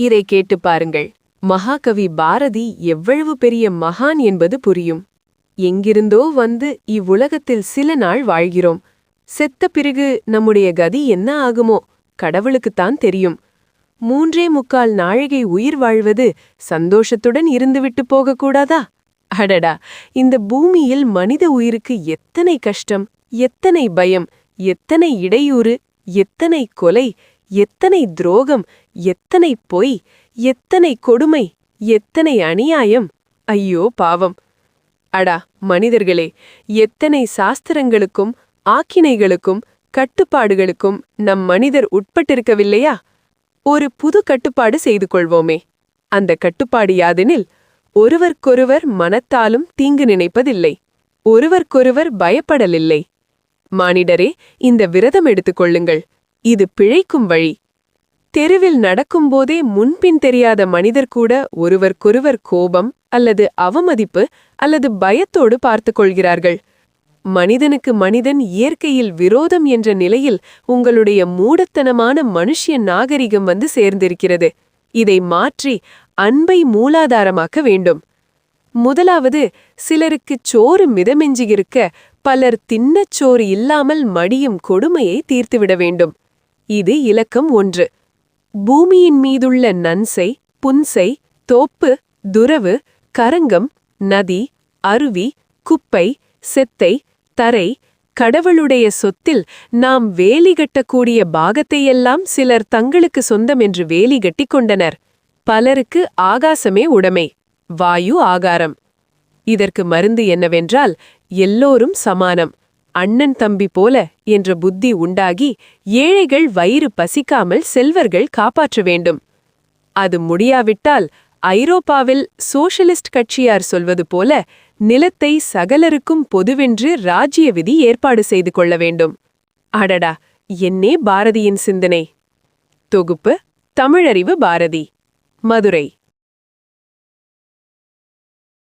இதை கேட்டு பாருங்கள். மகாகவி பாரதி எவ்வளவு பெரிய மகான் என்பது புரியும். எங்கிருந்தோ வந்து இவ்வுலகத்தில் சில நாள் வாழ்கிறோம். செத்த பிறகு நம்முடைய கதி என்ன ஆகுமோ கடவுளுக்குத்தான் தெரியும். 3.25 நாழிகை உயிர் வாழ்வது சந்தோஷத்துடன் இருந்துவிட்டு போகக்கூடாதா? அடடா, இந்த பூமியில் மனித உயிருக்கு எத்தனை கஷ்டம், எத்தனை பயம், எத்தனை இடையூறு, எத்தனை கொலை, எத்தனை துரோகம், எத்தனை பொய், எத்தனை கொடுமை, எத்தனை அநியாயம். ஐயோ பாவம்! அடா மனிதர்களே, எத்தனை சாஸ்திரங்களுக்கும் ஆக்கினைகளுக்கும் கட்டுப்பாடுகளுக்கும் நம் மனிதர் உட்பட்டிருக்கவில்லையா? ஒரு புது கட்டுப்பாடு செய்து கொள்வோமே. அந்த கட்டுப்பாடு யாதெனில், ஒருவர்க்கொருவர் மனத்தாலும் தீங்கு நினைப்பதில்லை, ஒருவர்க்கொருவர் பயப்படலில்லை. மானிடரே, இந்த விரதம் எடுத்துக்கொள்ளுங்கள். இது பிழைக்கும் வழி. தெருவில் நடக்கும்போதே முன்பின் தெரியாத மனிதர் கூட ஒருவர்க்கொருவர் கோபம் அல்லது அவமதிப்பு அல்லது பயத்தோடு பார்த்து கொள்கிறார்கள். மனிதனுக்கு மனிதன் இயற்கையில் விரோதம் என்ற நிலையில் உங்களுடைய மூடத்தனமான மனுஷ்ய நாகரிகம் வந்து சேர்ந்திருக்கிறது. இதை மாற்றி அன்பை மூலாதாரமாக்க வேண்டும். முதலாவது, சிலருக்குச் சோறு மிதமெஞ்சியிருக்க பலர் தின்னச் சோறு இல்லாமல் மடியும் கொடுமையை தீர்த்துவிட வேண்டும். இது இலக்கம் 1. பூமியின் மீதுள்ள நன்சை, புன்சை, தோப்பு, துறவு, கரங்கம், நதி, அருவி, குப்பை, செத்தை, தரை, கடவுளுடைய சொத்தில் நாம் வேலி கட்டக்கூடிய பாகத்தையெல்லாம் சிலர் தங்களுக்கு சொந்தம் என்று வேலி கட்டிக் கொண்டனர். பலருக்கு ஆகாசமே உடைமை, வாயு ஆகாரம். இதற்கு மருந்து என்னவென்றால், எல்லோரும் சமானம், அண்ணன் தம்பி போல என்ற புத்தி உண்டாகி ஏழைகள் வயிறு பசிக்காமல் செல்வர்கள் காப்பாற்ற வேண்டும். அது முடியாவிட்டால் ஐரோப்பாவில் சோஷலிஸ்ட் கட்சியார் சொல்வது போல நிலத்தை சகலருக்கும் பொதுவென்று ராஜ்ய விதி ஏற்பாடு செய்து கொள்ள வேண்டும். அடடா, என்னே பாரதியின் சிந்தனை! தொகுப்பு தமிழறிவு பாரதி, மதுரை.